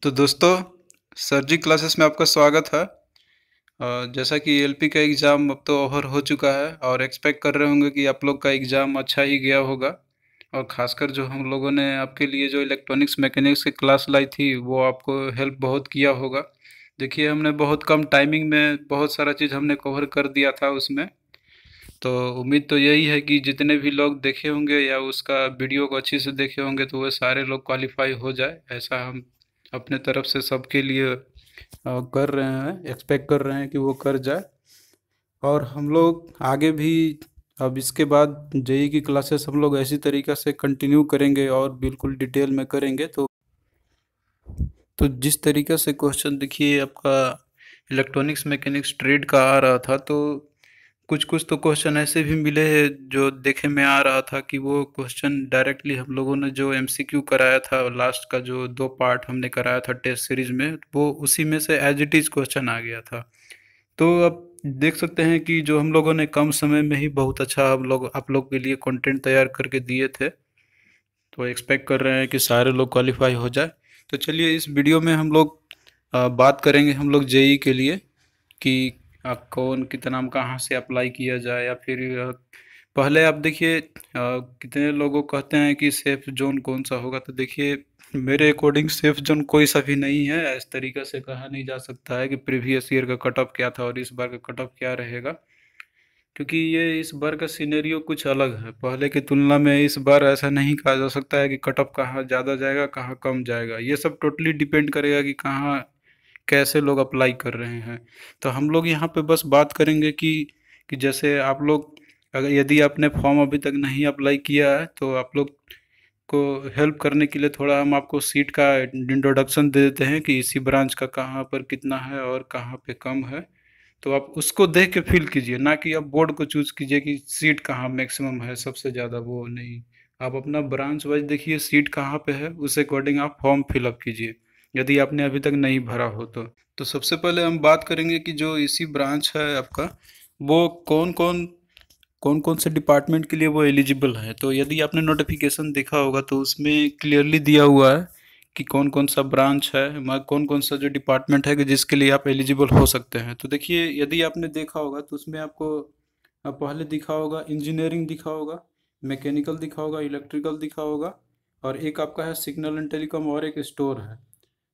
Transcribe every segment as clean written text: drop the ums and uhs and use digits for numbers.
तो दोस्तों, सर जी क्लासेस में आपका स्वागत है। जैसा कि एलपी का एग्ज़ाम अब तो ओवर हो चुका है और एक्सपेक्ट कर रहे होंगे कि आप लोग का एग्ज़ाम अच्छा ही गया होगा। और ख़ासकर जो हम लोगों ने आपके लिए जो इलेक्ट्रॉनिक्स मैकेनिक्स की क्लास लाई थी वो आपको हेल्प बहुत किया होगा। देखिए, हमने बहुत कम टाइमिंग में बहुत सारा चीज़ हमने कवर कर दिया था उसमें। तो उम्मीद तो यही है कि जितने भी लोग देखे होंगे या उसका वीडियो को अच्छे से देखे होंगे तो वो सारे लोग क्वालिफाई हो जाए, ऐसा हम अपने तरफ से सबके लिए कर रहे हैं, एक्सपेक्ट कर रहे हैं कि वो कर जाए। और हम लोग आगे भी अब इसके बाद जेई की क्लासेस हम लोग ऐसी तरीक़ा से कंटिन्यू करेंगे और बिल्कुल डिटेल में करेंगे। तो जिस तरीक़ा से क्वेश्चन देखिए आपका इलेक्ट्रॉनिक्स मैकेनिक्स ट्रेड का आ रहा था, तो कुछ कुछ तो क्वेश्चन ऐसे भी मिले हैं जो देखे में आ रहा था कि वो क्वेश्चन डायरेक्टली हम लोगों ने जो एमसीक्यू कराया था, लास्ट का जो 2 पार्ट हमने कराया था टेस्ट सीरीज में, वो उसी में से एज इट इज़ क्वेश्चन आ गया था। तो अब देख सकते हैं कि जो हम लोगों ने कम समय में ही बहुत अच्छा हम लोग आप लोग के लिए कंटेंट तैयार करके दिए थे। तो एक्सपेक्ट कर रहे हैं कि सारे लोग क्वालिफाई हो जाए। तो चलिए इस वीडियो में हम लोग बात करेंगे हम लोग जेई के लिए कि कौन कितना कहाँ से अप्लाई किया जाए, या फिर पहले आप देखिए कितने लोगों कहते हैं कि सेफ जोन कौन सा होगा। तो देखिए, मेरे अकॉर्डिंग सेफ जोन कोई सा भी नहीं है। इस तरीके से कहा नहीं जा सकता है कि प्रीवियस ईयर का कट ऑफ क्या था और इस बार का कट ऑफ क्या रहेगा, क्योंकि ये इस बार का सिनेरियो कुछ अलग है। पहले की तुलना में इस बार ऐसा नहीं कहा जा सकता है कि कट ऑफ कहाँ ज़्यादा जाएगा कहाँ कम जाएगा। ये सब टोटली डिपेंड करेगा कि कहाँ कैसे लोग अप्लाई कर रहे हैं। तो हम लोग यहाँ पे बस बात करेंगे कि जैसे आप लोग, अगर यदि आपने फॉर्म अभी तक नहीं अप्लाई किया है तो आप लोग को हेल्प करने के लिए थोड़ा हम आपको सीट का इंट्रोडक्शन दे देते हैं कि इसी ब्रांच का कहाँ पर कितना है और कहाँ पे कम है। तो आप उसको देख के फील कीजिए, ना कि आप बोर्ड को चूज कीजिए कि सीट कहाँ मैक्सिमम है सबसे ज़्यादा, वो नहीं। आप अपना ब्रांच वाइज देखिए सीट कहाँ पे है, उस अकॉर्डिंग आप फॉर्म फिलअप कीजिए, यदि आपने अभी तक नहीं भरा हो तो सबसे पहले हम बात करेंगे कि जो इसी ब्रांच है आपका, वो कौन कौन से डिपार्टमेंट के लिए वो एलिजिबल है। तो यदि आपने नोटिफिकेशन देखा होगा तो उसमें क्लियरली दिया हुआ है कि कौन कौन सा ब्रांच है, कौन कौन सा जो डिपार्टमेंट है कि जिसके लिए आप एलिजिबल हो सकते हैं। तो देखिए, यदि आपने देखा होगा तो उसमें आपको पहले दिखा होगा इंजीनियरिंग दिखा होगा, मैकेनिकल दिखा होगा, इलेक्ट्रिकल दिखा होगा, और एक आपका है सिग्नल एंड टेलीकॉम, और एक स्टोर है।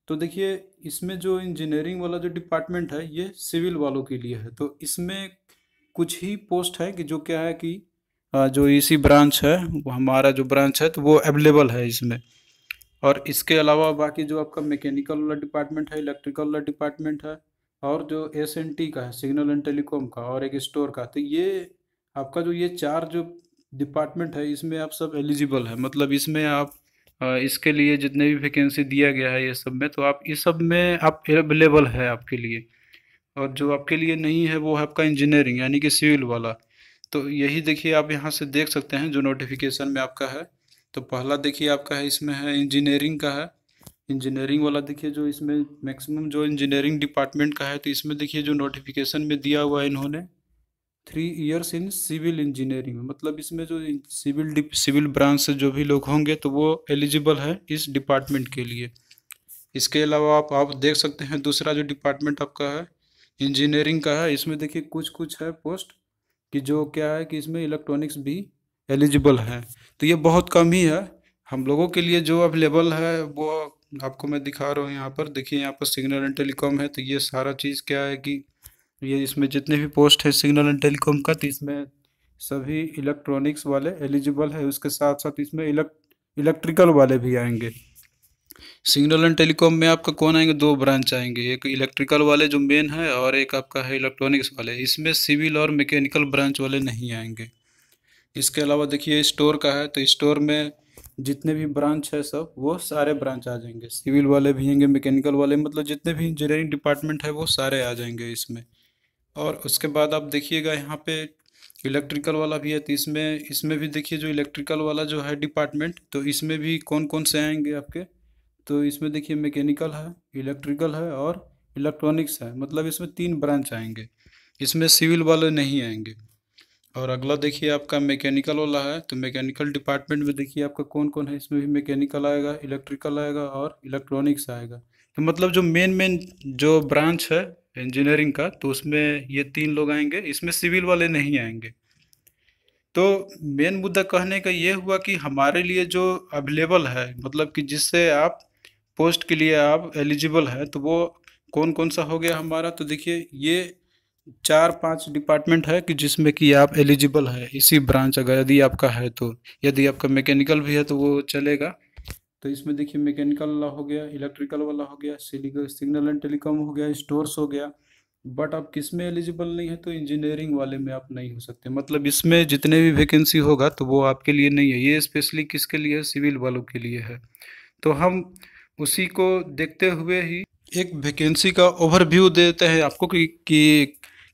तो देखिए, इसमें जो इंजीनियरिंग वाला जो डिपार्टमेंट है ये सिविल वालों के लिए है। तो इसमें कुछ ही पोस्ट है कि जो क्या है कि जो इसी ब्रांच है, वो हमारा जो ब्रांच है तो वो अवेलेबल है इसमें। और इसके अलावा बाकी जो आपका मैकेनिकल वाला डिपार्टमेंट है, इलेक्ट्रिकल वाला डिपार्टमेंट है, और जो एसएनटी का है सिग्नल एंड टेलीकॉम का, और एक स्टोर का, तो ये आपका जो ये 4 जो डिपार्टमेंट है इसमें आप सब एलिजिबल है। मतलब इसमें आप इसके लिए जितने भी वैकेंसी दिया गया है ये सब में, तो आप इस सब में आप अवेलेबल है आपके लिए। और जो आपके लिए नहीं है वो है आपका इंजीनियरिंग यानी कि सिविल वाला। तो यही देखिए, आप यहाँ से देख सकते हैं जो नोटिफिकेशन में आपका है। तो पहला देखिए आपका है, इसमें है इंजीनियरिंग का है। इंजीनियरिंग वाला देखिए, जो इसमें मैक्सिमम जो इंजीनियरिंग डिपार्टमेंट का है, तो इसमें देखिए जो नोटिफिकेशन में दिया हुआ है इन्होंने 3 इयर्स इन सिविल इंजीनियरिंग, मतलब इसमें जो सिविल ब्रांच से जो भी लोग होंगे तो वो एलिजिबल है इस डिपार्टमेंट के लिए। इसके अलावा आप देख सकते हैं दूसरा जो डिपार्टमेंट आपका है इंजीनियरिंग का है। इसमें देखिए कुछ कुछ है पोस्ट कि जो क्या है कि इसमें इलेक्ट्रॉनिक्स भी एलिजिबल है। तो ये बहुत कम ही है। हम लोगों के लिए जो अवेलेबल है वो आपको मैं दिखा रहा हूँ यहाँ पर। देखिए यहाँ पर सिग्नल एंड टेलीकॉम है, तो ये सारा चीज़ क्या है कि ये इसमें जितने भी पोस्ट है सिग्नल एंड टेलीकॉम का, तो इसमें सभी इलेक्ट्रॉनिक्स वाले एलिजिबल है। उसके साथ साथ इसमें इलेक्ट्रिकल वाले भी आएंगे। सिग्नल एंड टेलीकॉम में आपका कौन आएंगे, 2 ब्रांच आएंगे, एक इलेक्ट्रिकल वाले जो मेन है और एक आपका है इलेक्ट्रॉनिक्स वाले। इसमें सिविल और मैकेनिकल ब्रांच वाले नहीं आएंगे। इसके अलावा देखिए स्टोर का है, तो स्टोर में जितने भी ब्रांच है सब वो सारे ब्रांच आ जाएंगे, सिविल वाले भी आएंगे, मैकेनिकल वाले, मतलब जितने भी इंजीनियरिंग डिपार्टमेंट है वो सारे आ जाएंगे इसमें। और उसके बाद आप देखिएगा यहाँ पे इलेक्ट्रिकल वाला भी है, तो इसमें इसमें भी देखिए जो इलेक्ट्रिकल वाला जो है डिपार्टमेंट, तो इसमें भी कौन कौन से आएंगे आपके। तो इसमें देखिए मैकेनिकल है, इलेक्ट्रिकल है और इलेक्ट्रॉनिक्स है, मतलब इसमें 3 ब्रांच आएंगे। इसमें सिविल वाले नहीं आएंगे। और अगला देखिए आपका मैकेनिकल वाला है। तो मैकेनिकल डिपार्टमेंट में देखिए आपका कौन कौन है, इसमें भी मैकेनिकल आएगा, इलेक्ट्रिकल आएगा और इलेक्ट्रॉनिक्स आएगा। तो मतलब जो मेन मेन जो ब्रांच है इंजीनियरिंग का, तो उसमें ये तीन लोग आएंगे, इसमें सिविल वाले नहीं आएंगे। तो मेन मुद्दा कहने का ये हुआ कि हमारे लिए जो अवेलेबल है, मतलब कि जिससे आप पोस्ट के लिए आप एलिजिबल है, तो वो कौन कौन सा हो गया हमारा। तो देखिए ये चार पांच डिपार्टमेंट है कि जिसमें कि आप एलिजिबल है इसी ब्रांच, अगर यदि आपका है तो। यदि आपका मैकेनिकल भी है तो वो चलेगा। तो इसमें देखिए मैकेनिकल वाला हो गया, इलेक्ट्रिकल वाला हो गया, सिग्नल एंड टेलीकॉम हो गया, स्टोर्स हो गया। बट आप किस में एलिजिबल नहीं है, तो इंजीनियरिंग वाले में आप नहीं हो सकते। मतलब इसमें जितने भी वैकेंसी होगा तो वो आपके लिए नहीं है, ये स्पेशली किसके लिए है, सिविल वालों के लिए है। तो हम उसी को देखते हुए ही एक वैकेंसी का ओवरव्यू देते हैं आपको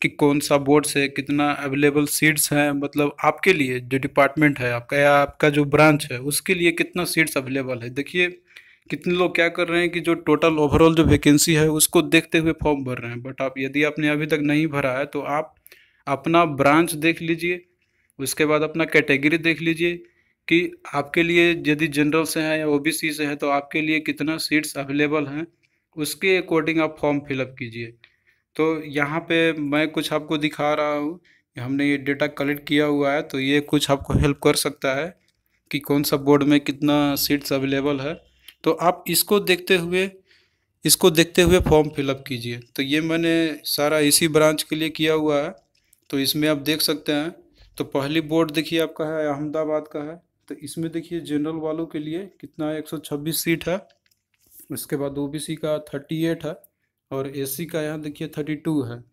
कि कौन सा बोर्ड से कितना अवेलेबल सीट्स हैं, मतलब आपके लिए जो डिपार्टमेंट है आपका या आपका जो ब्रांच है उसके लिए कितना सीट्स अवेलेबल है। देखिए कितने लोग क्या कर रहे हैं कि जो टोटल ओवरऑल जो वैकेंसी है उसको देखते हुए फॉर्म भर रहे हैं। बट आप यदि आपने अभी तक नहीं भरा है तो आप अपना ब्रांच देख लीजिए, उसके बाद अपना कैटेगरी देख लीजिए कि आपके लिए यदि जनरल से हैं या ओबीसी से है तो आपके लिए कितना सीट्स अवेलेबल हैं, उसके अकॉर्डिंग आप फॉर्म फिलअप कीजिए। तो यहाँ पे मैं कुछ आपको दिखा रहा हूँ, हमने ये डेटा कलेक्ट किया हुआ है, तो ये कुछ आपको हेल्प कर सकता है कि कौन सा बोर्ड में कितना सीट्स अवेलेबल है। तो आप इसको देखते हुए फॉर्म फिलअप कीजिए। तो ये मैंने सारा इसी ब्रांच के लिए किया हुआ है, तो इसमें आप देख सकते हैं। तो पहली बोर्ड देखिए आपका है अहमदाबाद का है। तो इसमें देखिए जनरल वालों के लिए कितना है, 126 सीट है। उसके बाद ओबीसी का 38 है और एससी का यहाँ देखिए 32 है।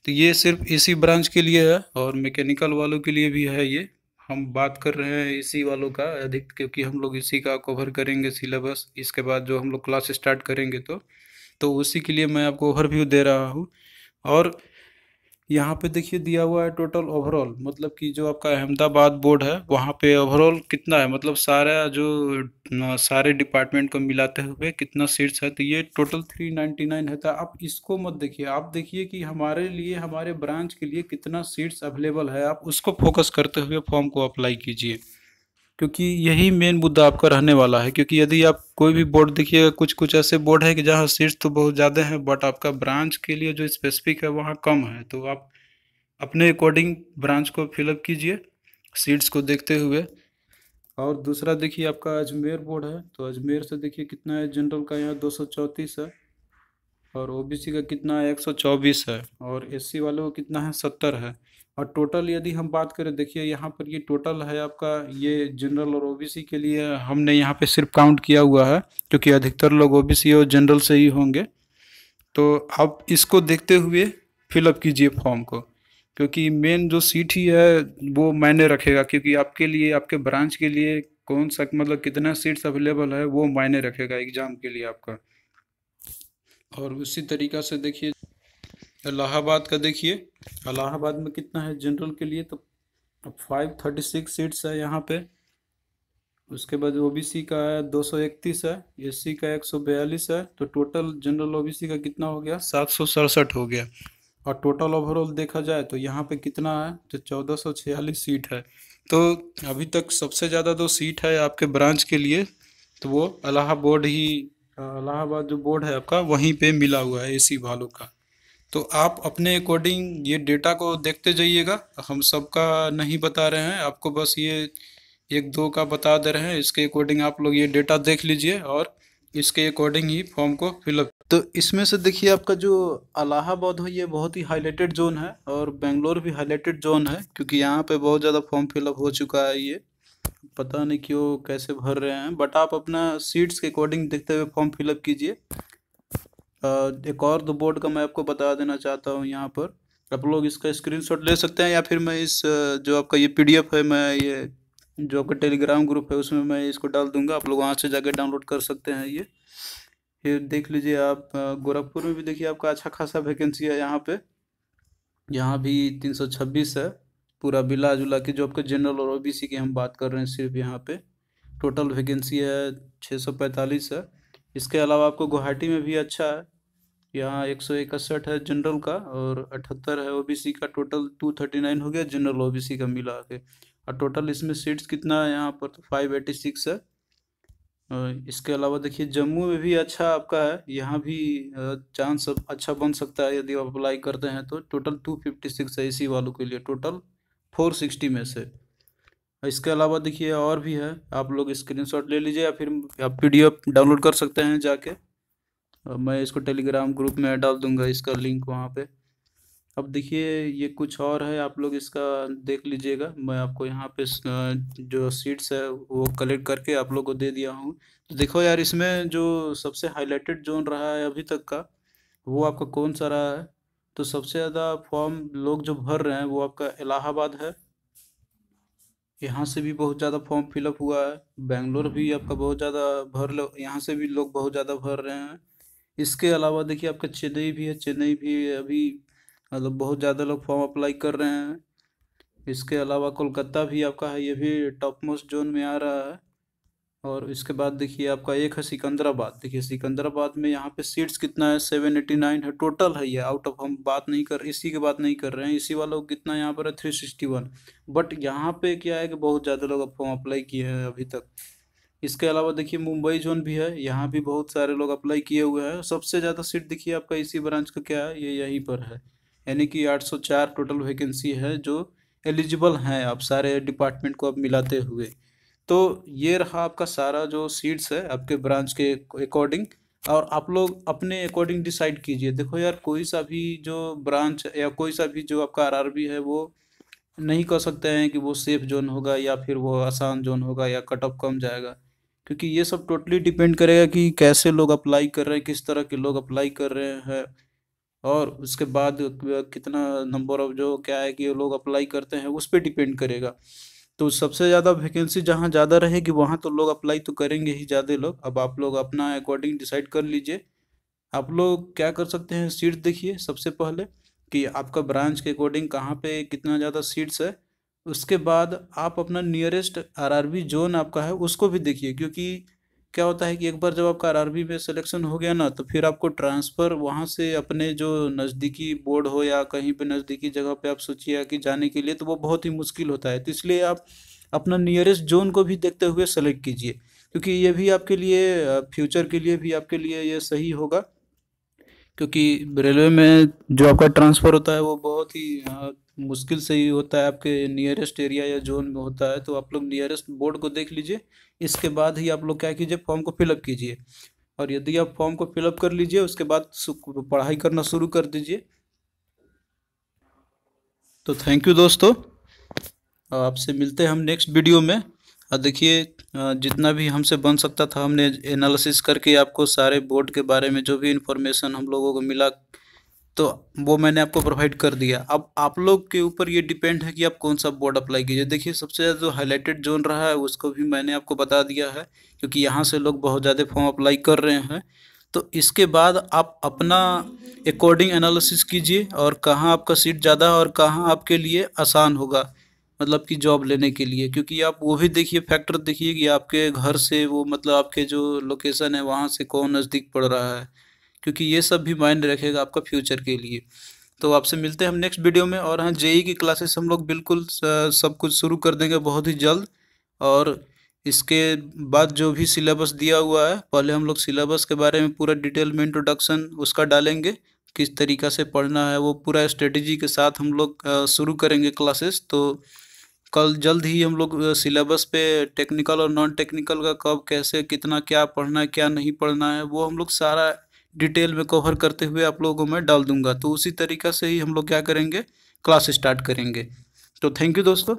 तो ये सिर्फ इसी ब्रांच के लिए है, और मैकेनिकल वालों के लिए भी है ये। हम बात कर रहे हैं इसी वालों का अधिक, क्योंकि हम लोग इसी का कवर करेंगे सिलेबस इसके बाद जो हम लोग क्लास स्टार्ट करेंगे। तो उसी के लिए मैं आपको ओवरव्यू दे रहा हूँ। और यहाँ पे देखिए दिया हुआ है टोटल ओवरऑल, मतलब कि जो आपका अहमदाबाद बोर्ड है वहाँ पे ओवरऑल कितना है, मतलब सारा जो सारे डिपार्टमेंट को मिलाते हुए कितना सीट्स है। तो ये टोटल 399 है। तो आप इसको मत देखिए, आप देखिए कि हमारे लिए हमारे ब्रांच के लिए कितना सीट्स अवेलेबल है, आप उसको फोकस करते हुए फॉर्म को अप्लाई कीजिए। क्योंकि यही मेन मुद्दा आपका रहने वाला है। क्योंकि यदि आप कोई भी बोर्ड देखिएगा, कुछ कुछ ऐसे बोर्ड है कि जहाँ सीट्स तो बहुत ज़्यादा हैं बट आपका ब्रांच के लिए जो स्पेसिफिक है वहाँ कम है। तो आप अपने अकॉर्डिंग ब्रांच को फिलअप कीजिए सीट्स को देखते हुए। और दूसरा देखिए आपका अजमेर बोर्ड है। तो अजमेर से देखिए कितना है, जनरल का यहाँ 234 है और ओबीसी का कितना है, 124 है और एससी वालों का कितना है, 70 है। और टोटल यदि हम बात करें, देखिए यहाँ पर ये टोटल है आपका, ये जनरल और ओबीसी के लिए हमने यहाँ पे सिर्फ काउंट किया हुआ है, क्योंकि अधिकतर लोग ओबीसी और जनरल से ही होंगे। तो आप इसको देखते हुए फिलअप कीजिए फॉर्म को, क्योंकि मेन जो सीट ही है वो मायने रखेगा। क्योंकि आपके लिए आपके ब्रांच के लिए कौन सा, मतलब कितना सीट्स अवेलेबल है वो मायने रखेगा एग्जाम के लिए आपका। और उसी तरीक़ा से देखिए इलाहाबाद का देखिए, इलाहाबाद में कितना है जनरल के लिए, तो 536 सीट्स है यहाँ पे। उसके बाद ओबीसी का है 231 है, एससी का 142 है। तो टोटल जनरल ओबीसी का कितना हो गया, 767 हो गया। और टोटल ओवरऑल देखा जाए तो यहाँ पे कितना है, तो 1446 सीट है। तो अभी तक सबसे ज़्यादा जो सीट है आपके ब्रांच के लिए, तो वो इलाहाबाद जो बोर्ड है आपका वहीं पे मिला हुआ है एसी वालों का। तो आप अपने अकॉर्डिंग ये डेटा को देखते जाइएगा, हम सबका नहीं बता रहे हैं आपको, बस ये एक दो का बता दे रहे हैं। इसके अकॉर्डिंग आप लोग ये डेटा देख लीजिए और इसके अकॉर्डिंग ही फॉर्म को फिलअप। तो इसमें से देखिए आपका जो इलाहाबाद है ये बहुत ही हाईलाइटेड जोन है, और बेंगलोर भी हाईलाइटेड जोन है, क्योंकि यहाँ पे बहुत ज़्यादा फॉर्म फिलअप हो चुका है। ये पता नहीं क्यों कैसे भर रहे हैं, बट आप अपना सीट्स के अकॉर्डिंग देखते हुए फॉर्म फिलअप कीजिए। एक और दो बोर्ड का मैं आपको बता देना चाहता हूँ यहाँ पर, आप लोग इसका स्क्रीनशॉट ले सकते हैं, या फिर मैं इस जो आपका ये पीडीएफ है, मैं ये जो आपका टेलीग्राम ग्रुप है उसमें मैं इसको डाल दूंगा, आप लोग वहाँ से जाकर डाउनलोड कर सकते हैं। ये फिर देख लीजिए आप, गोरखपुर में भी देखिए आपका अच्छा खासा वैकेंसी है यहाँ पे। यहाँ भी 326 है, पूरा मिला जुला के जो आपके जनरल और ओबीसी की हम बात कर रहे हैं सिर्फ यहाँ पे। टोटल वैकेंसी है 645 है। इसके अलावा आपको गुवाहाटी में भी अच्छा है, यहाँ 161 है जनरल का और 78 है ओबीसी का। टोटल 239 हो गया जनरल ओबीसी का मिला के। और टोटल इसमें सीट्स कितना है यहाँ पर, तो 586 है। इसके अलावा देखिए जम्मू में भी अच्छा आपका है, यहाँ भी चांस अच्छा बन सकता है यदि आप अप्लाई करते हैं तो। टोटल 256 है इसी वालों के लिए, टोटल 460 में से। इसके अलावा देखिए और भी है, आप लोग स्क्रीनशॉट ले लीजिए या फिर आप पीडीएफ डाउनलोड कर सकते हैं जाके। मैं इसको टेलीग्राम ग्रुप में डाल दूंगा इसका लिंक वहाँ पे। अब देखिए ये कुछ और है, आप लोग इसका देख लीजिएगा। मैं आपको यहाँ पे जो सीट्स है वो कलेक्ट करके आप लोग को दे दिया हूँ। तो देखो यार, इसमें जो सबसे हाईलाइटेड जोन रहा है अभी तक का, वो आपका कौन सा रहा है? तो सबसे ज़्यादा फॉर्म लोग जो भर रहे हैं वो आपका इलाहाबाद है। यहाँ से भी बहुत ज़्यादा फॉर्म फिलअप हुआ है। बेंगलोर भी आपका बहुत ज़्यादा भर लो, यहाँ से भी लोग बहुत ज़्यादा भर रहे हैं। इसके अलावा देखिए आपका चेन्नई भी है, चेन्नई भी अभी मतलब बहुत ज़्यादा लोग फॉर्म अप्लाई कर रहे हैं। इसके अलावा कोलकाता भी आपका है, ये भी टॉप मोस्ट जोन में आ रहा है। और इसके बाद देखिए आपका एक है सिकंदराबाद। देखिए सिकंदराबाद में यहाँ पे सीट्स कितना है, 789 है टोटल है ये। आउट ऑफ हम बात नहीं कर, इसी की बात नहीं कर रहे हैं, इसी वालों को कितना यहाँ पर है 361। बट यहाँ पे क्या है कि बहुत ज़्यादा लोग फॉर्म अप्लाई किए हैं अभी तक। इसके अलावा देखिए मुंबई जोन भी है, यहाँ भी बहुत सारे लोग अप्लाई किए हुए हैं। सबसे ज़्यादा सीट देखिए आपका इसी ब्रांच का क्या है, ये यहीं पर है। यानी कि 804 टोटल वैकेंसी है जो एलिजिबल हैं आप सारे डिपार्टमेंट को अब मिलाते हुए। तो ये रहा आपका सारा जो सीट्स है आपके ब्रांच के अकॉर्डिंग। और आप लोग अपने अकॉर्डिंग डिसाइड कीजिए। देखो यार, कोई सा भी जो ब्रांच या कोई सा भी जो आपका आरआरबी है वो नहीं कह सकते हैं कि वो सेफ जोन होगा या फिर वो आसान जोन होगा या कट ऑफ कम जाएगा। क्योंकि ये सब टोटली डिपेंड करेगा कि कैसे लोग अप्लाई कर रहे हैं, किस तरह के लोग अप्लाई कर रहे हैं। और उसके बाद कितना नंबर ऑफ जो क्या है कि लोग अप्लाई करते हैं उस पर डिपेंड करेगा। तो सबसे ज़्यादा वैकेंसी जहाँ ज़्यादा रहेगी वहाँ तो लोग अप्लाई तो करेंगे ही ज़्यादा लोग। अब आप लोग अपना अकॉर्डिंग डिसाइड कर लीजिए। आप लोग क्या कर सकते हैं, सीट देखिए सबसे पहले कि आपका ब्रांच के अकॉर्डिंग कहाँ पे कितना ज़्यादा सीट्स है। उसके बाद आप अपना नियरेस्ट आरआरबी जोन आपका है उसको भी देखिए। क्योंकि क्या होता है कि एक बार जब आपका आरआरबी में सिलेक्शन हो गया ना, तो फिर आपको ट्रांसफ़र वहाँ से अपने जो नज़दीकी बोर्ड हो या कहीं पे नज़दीकी जगह पे आप सोचिए कि जाने के लिए, तो वो बहुत ही मुश्किल होता है। तो इसलिए आप अपना नियरेस्ट जोन को भी देखते हुए सेलेक्ट कीजिए। क्योंकि ये भी आपके लिए फ्यूचर के लिए भी आपके लिए ये सही होगा। क्योंकि रेलवे में जो आपका ट्रांसफ़र होता है वो बहुत ही मुश्किल से ही होता है, आपके नियरेस्ट एरिया या जोन में होता है। तो आप लोग नियरेस्ट बोर्ड को देख लीजिए। इसके बाद ही आप लोग क्या कीजिए, फॉर्म को फिलअप कीजिए। और यदि आप फॉर्म को फिलअप कर लीजिए उसके बाद पढ़ाई करना शुरू कर दीजिए। तो थैंक यू दोस्तों, आपसे मिलते हैं हम नेक्स्ट वीडियो में। और देखिए जितना भी हमसे बन सकता था हमने एनालिसिस करके आपको सारे बोर्ड के बारे में जो भी इंफॉर्मेशन हम लोगों को मिला, तो वो मैंने आपको प्रोवाइड कर दिया। अब आप लोग के ऊपर ये डिपेंड है कि आप कौन सा बोर्ड अप्लाई कीजिए। देखिए सबसे ज़्यादा जो हाईलाइटेड जोन रहा है उसको भी मैंने आपको बता दिया है, क्योंकि यहाँ से लोग बहुत ज़्यादा फॉर्म अप्लाई कर रहे हैं। तो इसके बाद आप अपना अकॉर्डिंग एनालिसिस कीजिए और कहाँ आपका सीट ज़्यादा और कहाँ आपके लिए आसान होगा, मतलब कि जॉब लेने के लिए। क्योंकि आप वो भी देखिए, फैक्टर देखिए कि आपके घर से वो मतलब आपके जो लोकेशन है वहाँ से कौन नज़दीक पड़ रहा है। क्योंकि ये सब भी मायने रखेगा आपका फ्यूचर के लिए। तो आपसे मिलते हैं हम नेक्स्ट वीडियो में। और हाँ, जेई की क्लासेस हम लोग बिल्कुल सब कुछ शुरू कर देंगे बहुत ही जल्द। और इसके बाद जो भी सिलेबस दिया हुआ है, पहले हम लोग सिलेबस के बारे में पूरा डिटेल में इंट्रोडक्शन उसका डालेंगे, किस तरीक़ा से पढ़ना है वो पूरा स्ट्रेटेजी के साथ हम लोग शुरू करेंगे क्लासेस। तो कल जल्द ही हम लोग सिलेबस पे टेक्निकल और नॉन टेक्निकल का कब कैसे कितना क्या पढ़ना है क्या नहीं पढ़ना है वो हम लोग सारा डिटेल में कवर करते हुए आप लोगों को मैं डाल दूंगा। तो उसी तरीक़ा से ही हम लोग क्या करेंगे, क्लास स्टार्ट करेंगे। तो थैंक यू दोस्तों।